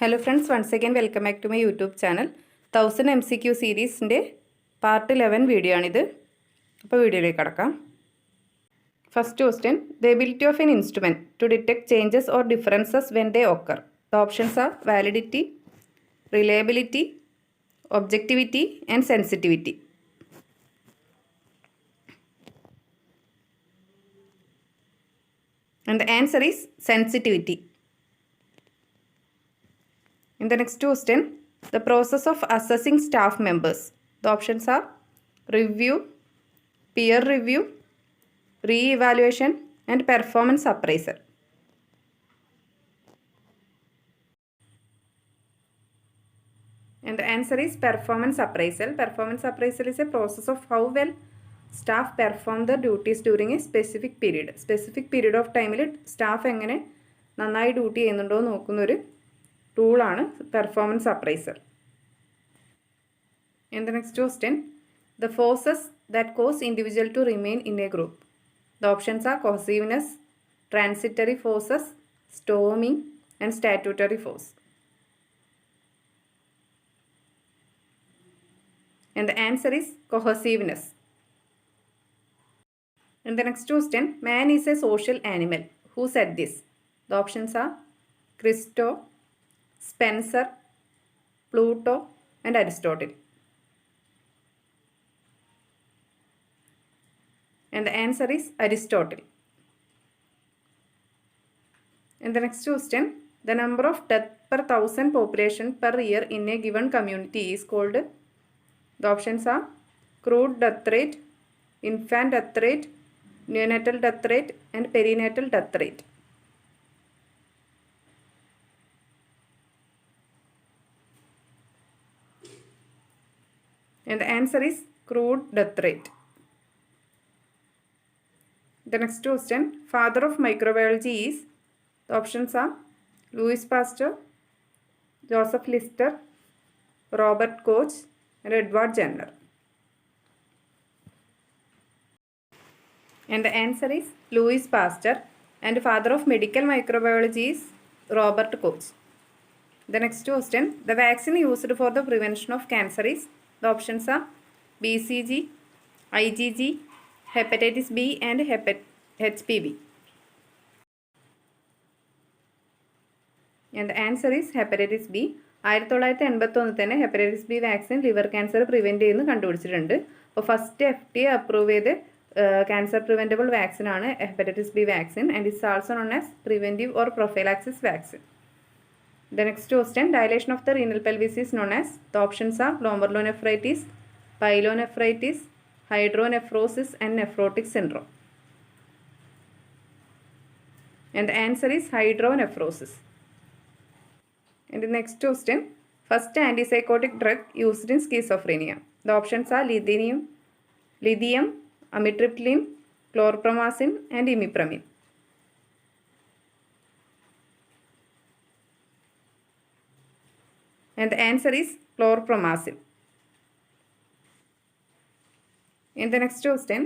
Hello friends, once again welcome back to my YouTube channel. 1000 MCQ series part 11 video ആണിത്. അപ്പോൾ വീഡിയോയിലേക്ക് കടക്കാം. First question, the ability of an instrument to detect changes or differences when they occur. The options are validity, reliability, objectivity and sensitivity. And the answer is sensitivity. In the next question, the process of assessing staff members. The options are review, peer review, re-evaluation and performance appraisal. And the answer is performance appraisal. Performance appraisal is a process of how well staff perform their duties during a specific period. Specific period of time staff എങ്ങനെ നന്നായി duty ചെയ്യുന്നുണ്ടോ എന്ന് നോക്കുന്ന ഒരു ടൂളാണ് performance appraiser. In the next question, the forces that cause individual to remain in a group. The options are cohesiveness, transitory forces, storming and statutory force. And the answer is cohesiveness. In the next question, man is a social animal. Who said this? The options are Christo, Spencer, Pluto and Aristotle. And the answer is Aristotle. In the next question, the number of death per 1000 population per year in a given community is called. The options are crude death rate, infant death rate, neonatal death rate and perinatal death rate. And the answer is crude death rate. The next question, father of microbiology is. The options are Louis Pasteur, Joseph Lister, Robert Koch and Edward Jenner. And the answer is Louis Pasteur, and father of medical microbiology is Robert Koch. The next question, the vaccine used for the prevention of cancer is. The options are BCG, IgG, hepatitis B and HPV. And the answer is hepatitis B. 1981 തന്നെ hepatitis B vaccine liver cancer prevent ചെയ്യുന്നു കണ്ടുപിടിച്ചിട്ടുണ്ട്. അപ്പോൾ first FDA approve ചെയ്ത് cancer preventable വാക്സിനാണ് hepatitis B vaccine and it's also known as preventive or prophylaxis vaccine. The next question, dilation of the renal pelvis is known as. The options are glomerulonephritis, pyelonephritis, hydronephrosis and nephrotic syndrome. And the answer is hydronephrosis. And the next question, first antipsychotic drug used in schizophrenia. The options are lithium, amitriptyline, chlorpromazine and imipramine. And the answer is chlorpromazine. In the next question,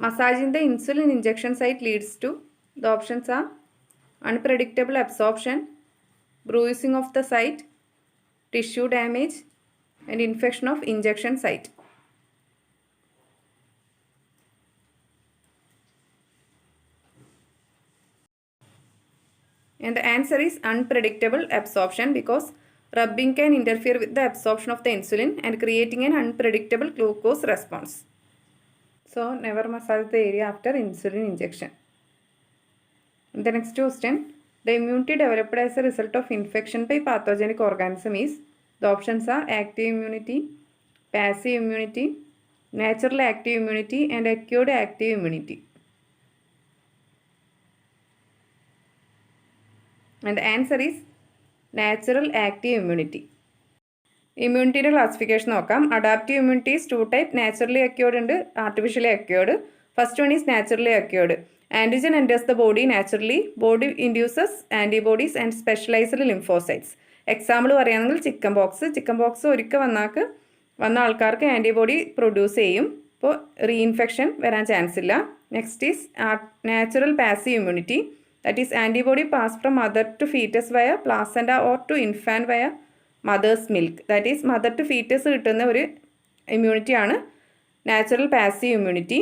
massaging the insulin injection site leads to. The options are unpredictable absorption, bruising of the site, tissue damage and infection of injection site. And the answer is unpredictable absorption because rubbing can interfere with the absorption of the insulin and creating an unpredictable glucose response. So never massage the area after insulin injection. The next question, the immunity developed as a result of infection by pathogenic organism is. The options are active immunity, passive immunity, natural active immunity and acquired active immunity. And the answer is natural active immunity. ഇമ്മ്യൂണിറ്റിയുടെ classification നോക്കാം. Adaptive immunity is 2 type, naturally acquired ഉണ്ട്, artificially acquired. First one is naturally acquired. Antigen enters the body naturally, body induces antibodies and specialised lymphocytes. Example പറയുകയാണെങ്കിൽ chicken pox ഒരിക്കൽ വന്ന ആൾക്കാർക്ക് antibody produce ചെയ്യും. അപ്പോൾ reinfection വരാൻ chance ഇല്ല. Next is natural passive immunity. That is, antibody pass from mother to fetus via placenta or to infant via mother's milk. That is, mother to fetus കിട്ടുന്ന ഒരു immunity ആണ് natural passive immunity.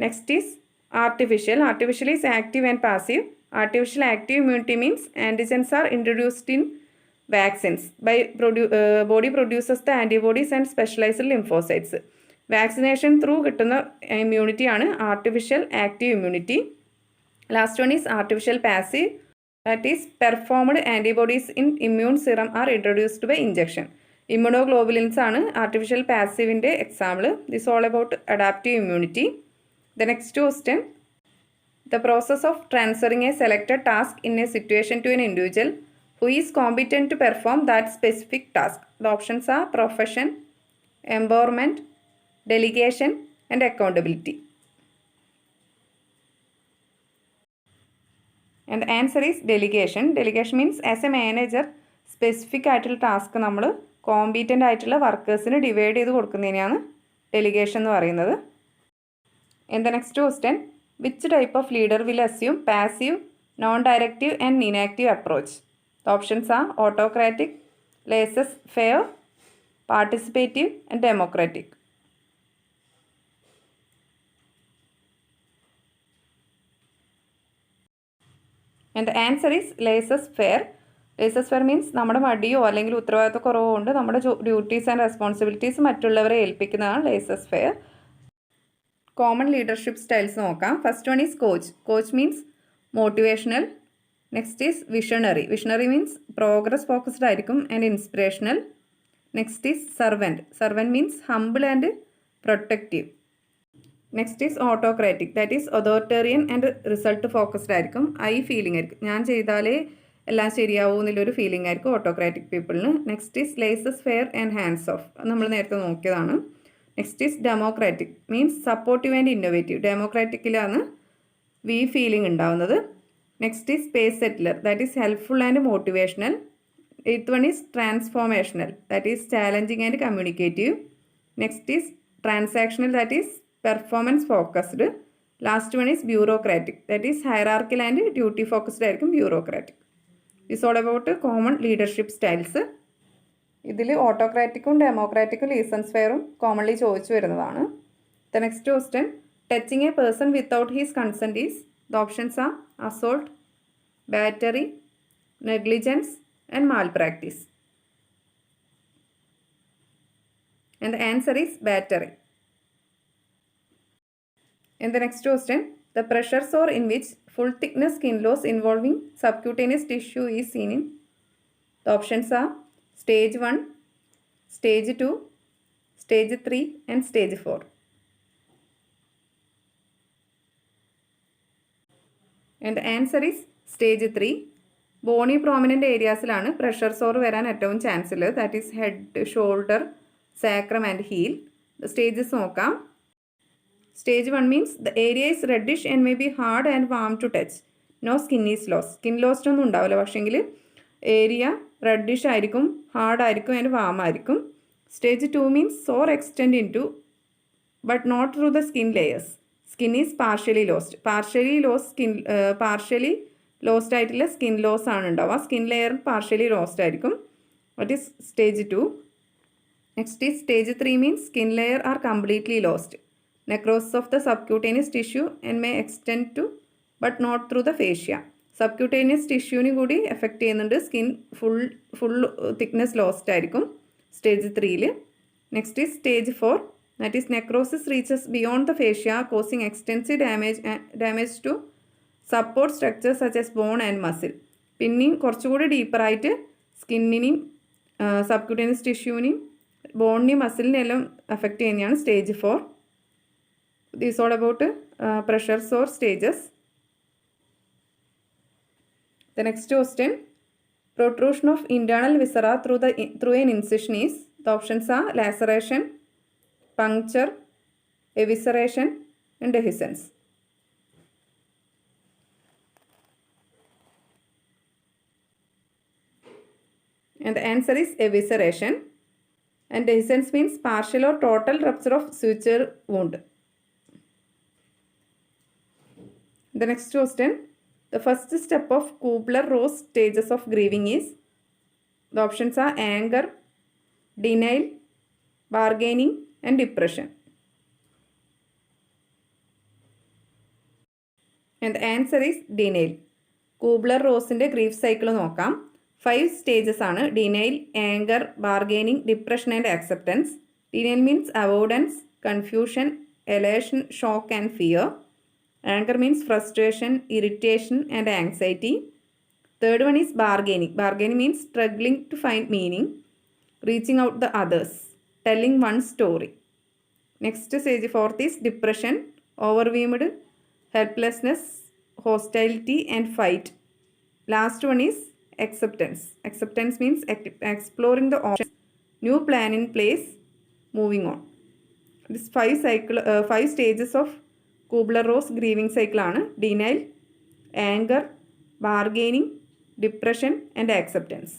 Next is artificial. Artificial is active and passive. Artificial active immunity means antigens are introduced in vaccines. Body produces the antibodies and specialized lymphocytes. Vaccination through കിട്ടുന്ന immunity ആണ് artificial active immunity. Last one is artificial passive. That is, performed antibodies in immune serum are introduced by injection. Immunoglobulins ആണ് artificial passive ന്റെ example. This is all about adaptive immunity. The next question. The process of transferring a selected task in a situation to an individual who is competent to perform that specific task. The options are profession, empowerment, delegation, and accountability. And the answer is delegation. Delegation means as a manager, specific ആയിട്ടുള്ള task നമ്മൾ competent ആയിട്ടുള്ള വർക്കേഴ്സിന് divide ചെയ്ത് കൊടുക്കുന്നതിനെയാണ് delegation എന്ന് പറയുന്നത്. And the next question. Which type of leader will assume passive, non-directive and inactive approach? The options are autocratic, laissez-faire, participative and democratic. And the answer is laissez-faire. Laissez-faire means നമ്മുടെ മടിയോ അല്ലെങ്കിൽ ഉത്തരവാദിത്വ കുറവോ കൊണ്ട് നമ്മുടെ duties and responsibilities മറ്റുള്ളവരെ ഏൽപ്പിക്കുന്നതാണ് laissez-faire. Common leadership styles നോക്കാം. First one is coach. Coach means motivational. Next is visionary. Visionary means progress focused ആയിരിക്കും and inspirational. Next is servant. Servant means humble and protective. Next is autocratic. That is authoritarian and result focused ആയിരിക്കും. I feeling ആയിരിക്കും. ഞാൻ ചെയ്താലേ എല്ലാം ശരിയാവൂ എന്നുള്ളൊരു feeling ആയിരിക്കും autocratic പീപ്പിളിന്. Next is laissez-faire and hands off. നമ്മൾ നേരത്തെ നോക്കിയതാണ്. Next is democratic means supportive and innovative. ഡെമോക്രാറ്റിക്കിലാണ് വി ഫീലിംഗ് ഉണ്ടാവുന്നത്. Next is pace setter. That is helpful and motivational. Eighth one is transformational. That is challenging and communicative. Next is transactional. That is performance focused. Last one is bureaucratic. That is hierarchical and duty focused ആയിരിക്കും bureaucratic. It's all about common leadership styles. ഇതിൽ ഓട്ടോക്രാറ്റിക്കും ഡെമോക്രാറ്റിക്കും laissez-faire commonly ചോദിച്ചു വരുന്നതാണ്. The next question. Touching A person without he's consent is. The options are assault, battery, negligence and Mal practice. And the answer is battery. And the next question. The pressure sore in which full thickness skin loss involving subcutaneous tissue is seen in. The options are Stage 1, Stage 2, Stage 3 and Stage 4. And the answer is Stage 3. Bony prominent areasലാണ് pressure sore വരാൻ ഏറ്റവും chance ഉള്ളത്. That is head, shoulder, sacrum and heel. Stages നോക്കാം. Stage 1 means the area is reddish and may be hard and warm to touch. No skin is lost. Skin lost ഒന്നും ഉണ്ടാവില്ല, പക്ഷേങ്കിൽ area reddish ആയിരിക്കും, hard ആയിരിക്കും and warm ആയിരിക്കും. Stage 2 means sore extend into but not through the skin layers. Skin is partially lost. Partially lost ആയിട്ടുള്ള skin loss ആണ് ഉണ്ടാവുക. Skin layer partially lost ആയിരിക്കും. That is stage 2. Next is stage 3 means skin layer are completely lost. Necrosis of the subcutaneous tissue and may extend to but not through the fascia. Subcutaneous ടിഷ്യൂവിന് കൂടി effect ചെയ്യുന്നുണ്ട്. Skin full thickness lost ആയിരിക്കും stage 3യിൽ. Next is stage 4. That is necrosis reaches beyond the fascia causing extensive damage to support structures such as bone and muscle. പിന്നെയും കുറച്ചുകൂടി ഡീപ്പറായിട്ട് സ്കിന്നിനെയും സബ്ക്യൂട്ടേനിയസ് ടിഷ്യൂവിനെയും ബോണിനെയും മസിലിനെല്ലാം എഫക്റ്റ് ചെയ്യുന്നതാണ് stage 4. This is all about pressure sore stages. The next question. Protrusion of internal viscera through an incision is. The options are laceration, puncture, evisceration and dehiscence. And the answer is evisceration. And dehiscence means partial or total rupture of suture wound. The next question. The first step of Kubler-Ross stages of grieving is, the options are anger, denial, bargaining and depression. And the answer is denial. Kubler-Rossന്റെ grief cycle നോക്കാം. 5 stages ആണ്: denial, anger, bargaining, depression and acceptance. Denial means avoidance, confusion, elation, shock and fear. Anger means frustration, irritation and anxiety. Third one is bargaining. Bargaining means struggling to find meaning, reaching out the others, telling one story. Next stage, fourth is depression, overwhelmed, helplessness, hostility and fight. Last one is acceptance. Acceptance means exploring the options, new plan in place, moving on. This 5 stages of Kubler-Ross grieving cycle ആണ്: denial, anger, bargaining, depression and acceptance.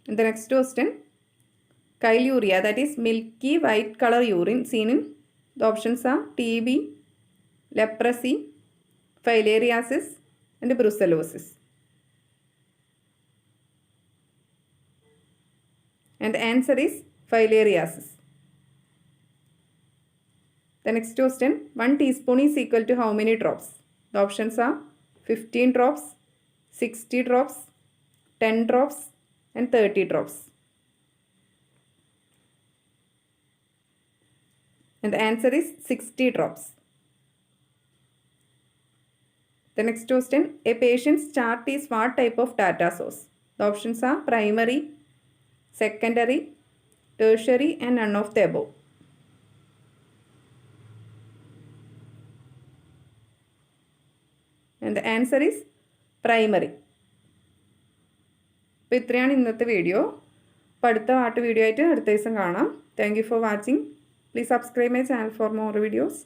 And the next question, chyluria, that is milky white color urine seen in, the options are TB, leprosy, filariasis and brucellosis. And the answer is filariasis. The next question, 1 teaspoon is equal to how many drops? The options are 15 drops, 60 drops, 10 drops and 30 drops. And the answer is 60 drops. The next question, a patient's chart is what type of data source? The options are primary, secondary, tertiary and none of the above. And the answer is primary. അപ്പോൾ ഇത്രയാണ് ഇന്നത്തെ video. അപ്പോൾ അടുത്ത പാട്ട് video ആയിട്ട് അടുത്ത ദിവസം കാണാം. Thank you for watching. Please subscribe my channel for more videos.